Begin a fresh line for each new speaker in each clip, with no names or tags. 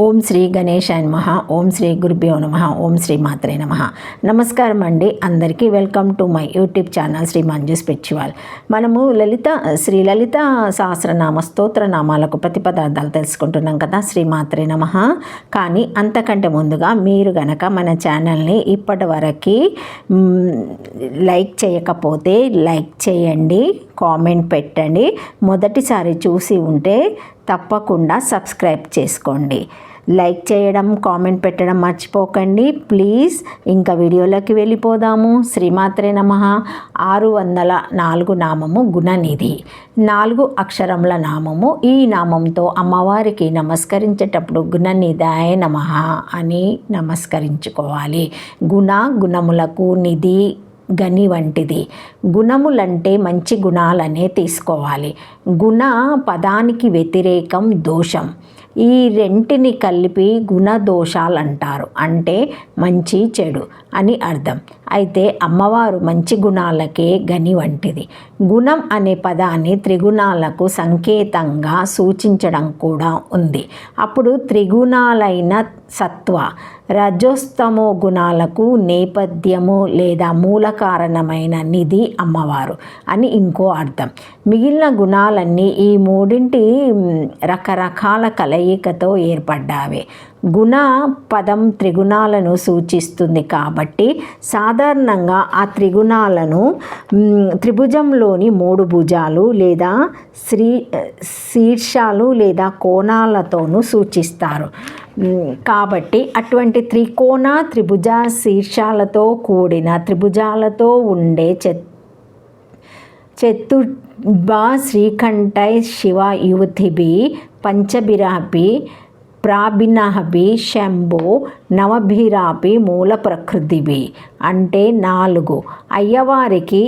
ఓం శ్రీ గణేశాయ నమః. ఓం శ్రీ గురుభ్యో నమః. ఓం శ్రీ మాత్రే నమః. నమస్కారం అండి అందరికీ. Welcome to my YouTube channel Shri Manju spiritual. మనము శ్రీ లలిత సహస్రనామ స్తోత్ర నామాలకు ప్రతిపదార్థాలు తెలుసుకుంటున్నాం కదా, శ్రీ మాత్రే నమః. కానీ అంతకంటే ముందుగా మీరు గనక మన ఛానల్ని ఇప్పటి వరకు లైక్ చేయకపోతే లైక్ చేయండి, కామెంట్ పెట్టండి. మొదటిసారి చూసి ఉంటే తప్పకుండా సబ్స్క్రైబ్ చేసుకోండి. లైక్ చేయడం, కామెంట్ పెట్టడం మర్చిపోకండి ప్లీజ్. ఇంకా వీడియోలోకి వెళ్ళిపోదాము. శ్రీమాత్రే నమః. 604 నామము గుణనిధి, 4 అక్షరముల నామము. ఈ నామంతో అమ్మవారికి నమస్కరించేటప్పుడు గుణనిధాయ నమః అని నమస్కరించుకోవాలి. గుణములకు, నిధి గని వంటిది. గుణములంటే మంచి గుణాలనే తీసుకోవాలి. గుణ పదానికి వ్యతిరేకం దోషం. ఈ రెంటిని కలిపి గుణదోషాలు అంటారు. అంటే మంచి చెడు అని అర్థం. అయితే అమ్మవారు మంచి గుణాలకే గని వంటిది. గుణం అనే పదాన్ని త్రిగుణాలకు సంకేతంగా సూచించడం కూడా ఉంది. అప్పుడు త్రిగుణాలైన సత్వ, రజోస్తమో గుణాలకు నేపథ్యము లేదా మూల కారణమైన నిధి అమ్మవారు అని ఇంకో అర్థం. మిగిలిన గుణాలన్నీ ఈ మూడింటి రకరకాల కలయికతో ఏర్పడ్డావే. గుణ పదం త్రిగుణాలను సూచిస్తుంది కాబట్టి సాధారణంగా ఆ త్రిగుణాలను త్రిభుజంలోని 3 భుజాలు లేదా శీర్షాలు లేదా కోణాలతోనూ సూచిస్తారు. కాబట్టి అటువంటి త్రికోణ, త్రిభుజ, శీర్షాలతో కూడిన త్రిభుజాలతో ఉండే చతుర్భా శ్రీకంఠై శివ యువతిభి పంచభిరాపి ప్రాభినహభి శంభో నవభిరాపి మూల ప్రకృతిభి. అంటే 4 అయ్యవారికి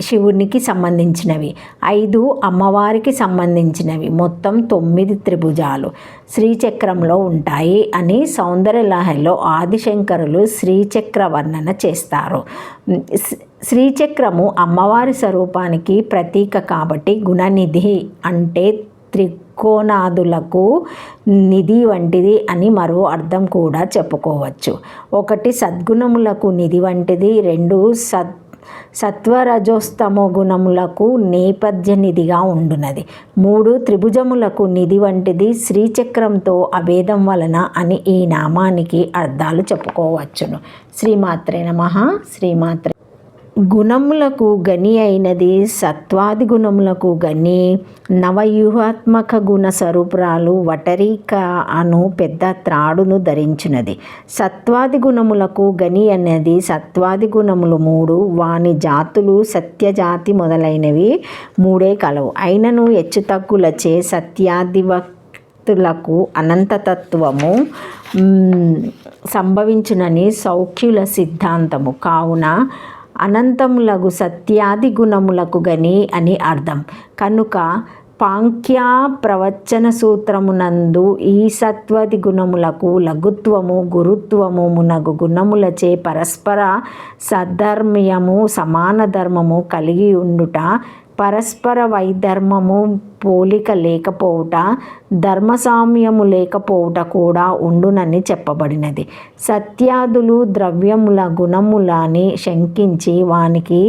శివునికి సంబంధించినవి, 5 అమ్మవారికి సంబంధించినవి, మొత్తం 9 త్రిభుజాలు శ్రీచక్రంలో ఉంటాయి అని సౌందర్యలహరిలో ఆదిశంకరులు శ్రీచక్ర వర్ణన చేస్తారు. శ్రీచక్రము అమ్మవారి స్వరూపానికి ప్రతీక కాబట్టి గుణనిధి అంటే త్రికోణాదులకు నిధి వంటిది అని మరో అర్థం కూడా చెప్పుకోవచ్చు. 1 సద్గుణములకు నిధి వంటిది, 2 సత్వరజోస్తమో గుణములకు నేపథ్య నిధిగా ఉండునది, 3 త్రిభుజములకు నిధి వంటిది. శ్రీచక్రంతో అభేదం వలన అని ఈ నామానికి అర్థాలు చెప్పుకోవచ్చును. శ్రీమాత్రే నమః. శ్రీమాత్రే. గుణములకు గని అయినది సత్వాది గుణములకు గని. నవవ్యూహాత్మక గుణ స్వరూపురాలు వటరిక అను పెద్ద త్రాడును ధరించినది. సత్వాది గుణములకు గని అనేది సత్వాది గుణములు 3, వాని జాతులు సత్యజాతి మొదలైనవి 3 కలవు. అయినను హెచ్చుతగ్గులచే సత్యాధివక్తులకు అనంతతత్వము సంభవించునని సౌఖ్యుల సిద్ధాంతము. కావున అనంతములగు సత్యాది గుణములకు గని అని అర్థం. కనుక పాంఖ్యా ప్రవచన సూత్రమునందు ఈ సత్వాది గుణములకు లఘుత్వము, గురుత్వము మునగు గుణములచే పరస్పర సద్ధర్మ్యము, సమాన ధర్మము కలిగి ఉండుట, పరస్పర వైధర్మము పోలిక లేకపోవుట, ధర్మసామ్యము లేకపోవుట కూడా ఉండునని చెప్పబడినది. సత్యాదులు ద్రవ్యముల గుణములని శంకించి వానికి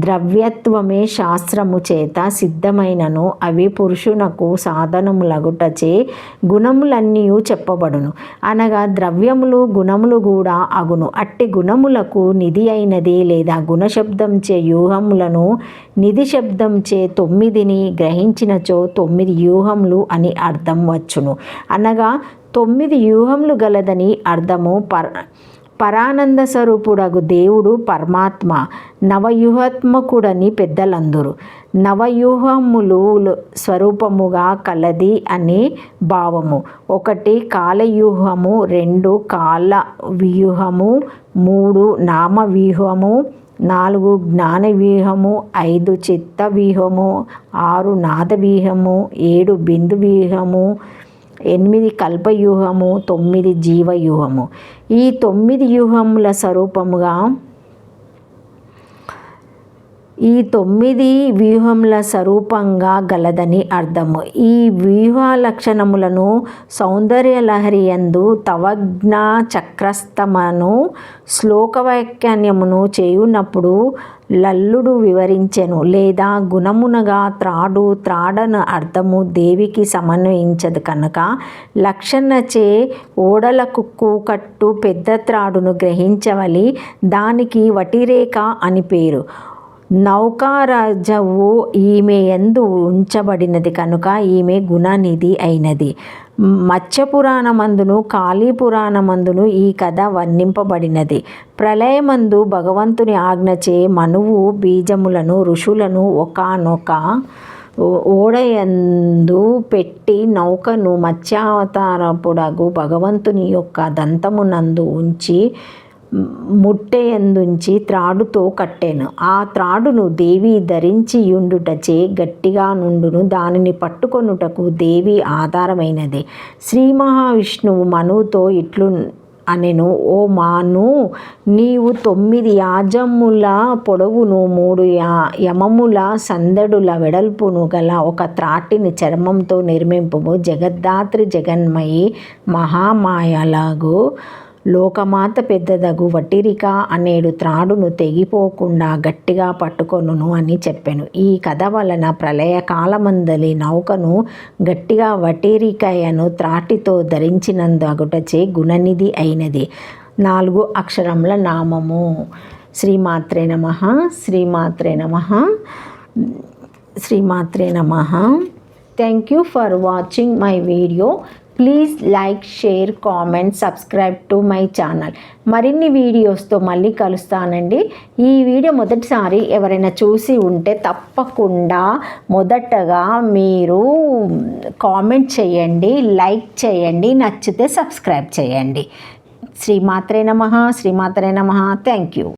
ద్రవ్యత్వమే శాస్త్రము చేత సిద్ధమైనను అవి పురుషునకు సాధనములగుటచే గుణములన్నీ చెప్పబడును. అనగా ద్రవ్యములు గుణములు కూడా అగును. అట్టి గుణములకు నిధి అయినది లేదా గుణశబ్దంచే వ్యూహములను నిధి శబ్దంచే 9ని గ్రహించినచో 9 వ్యూహములు అని అర్థం వచ్చును. అనగా 9 వ్యూహములు గలదని అర్థము. పరానంద స్వరూపుడగు దేవుడు పరమాత్మ నవవ్యూహాత్మకుడని పెద్దలందరూ. నవవ్యూహములు స్వరూపముగా కలది అని భావము. 1 కాలవ్యూహము, 2 కాల వ్యూహము, 3 నామ వ్యూహము, 4 జ్ఞాన వ్యూహము, 5 చిత్త వ్యూహము, 6 నాద వ్యూహము, 7 బిందు వ్యూహము, 8 కల్పవ్యూహము, 9 జీవవ్యూహము. ఈ 9 వ్యూహముల స్వరూపముగా ఈ 9 వ్యూహముల స్వరూపంగా గలదని అర్థము. ఈ వ్యూహ లక్షణములను సౌందర్యలహరి యందు తవజ్ఞ చక్రస్థమను శ్లోక వ్యాఖ్యానమును చేయునప్పుడు లల్లుడు వివరించెను. లేదా గుణమునగా త్రాడన అర్థము దేవికి సమన్వయించదు కనుక లక్షణచే ఓడల కూకట్టు పెద్ద త్రాడును గ్రహించవలి. దానికి వటిరేఖ అని పేరు. నౌకారాజవు ఈమె యందు ఉంచబడినది కనుక ఈమె గుణనిధి అయినది. మత్స్యపురాణమందును కాళీపురాణమందును ఈ కథ వర్ణింపబడినది. ప్రళయమందు భగవంతుని ఆజ్ఞచే మనువు బీజములను ఋషులను ఒకానొక ఓడయందు పెట్టి నౌకను మత్స్యావతారపుడగు భగవంతుని యొక్క దంతమునందు ఉంచి ముట్టెయందుంచి త్రాడుతో కట్టెను. ఆ త్రాడును దేవి ధరించియుండుటచే గట్టిగా నుండును. దానిని పట్టుకొనుటకు దేవి ఆధారమైనది. శ్రీ మహావిష్ణువు మనువుతో ఇట్లు అనెను, ఓ మాను, నీవు 9 యాజముల పొడవును 3 యమముల సందడుల వెడల్పును గల ఒక త్రాటిని చర్మంతో నిర్మింపుము. జగద్ధాత్రి జగన్మయి మహామాయలాగు లోకమాత పెద్దదగు వటిరిక అనేడు త్రాడును తెగిపోకుండా గట్టిగా పట్టుకొనును అని చెప్పెను. ఈ కథ వలన ప్రళయ కాలమందలి నౌకను గట్టిగా వటిరికయను త్రాటితో ధరించినందుటచే గుణనిధి అయినది. 4 అక్షరముల నామము. శ్రీమాత్రే నమః. శ్రీమాత్రే నమః. శ్రీమాత్రే నమః. Thank you for watching my video. Please like, share, comment, subscribe to my channel. మరిన్ని వీడియోస్తో మళ్ళీ కలుస్తానండి. ఈ వీడియో మొదటిసారి ఎవరైనా చూసి ఉంటే తప్పకుండా మొదటగా మీరు కామెంట్ చేయండి, లైక్ చేయండి, నచ్చితే సబ్స్క్రైబ్ చేయండి. శ్రీమాత్రే నమః. శ్రీమాత్రే నమః. Thank you.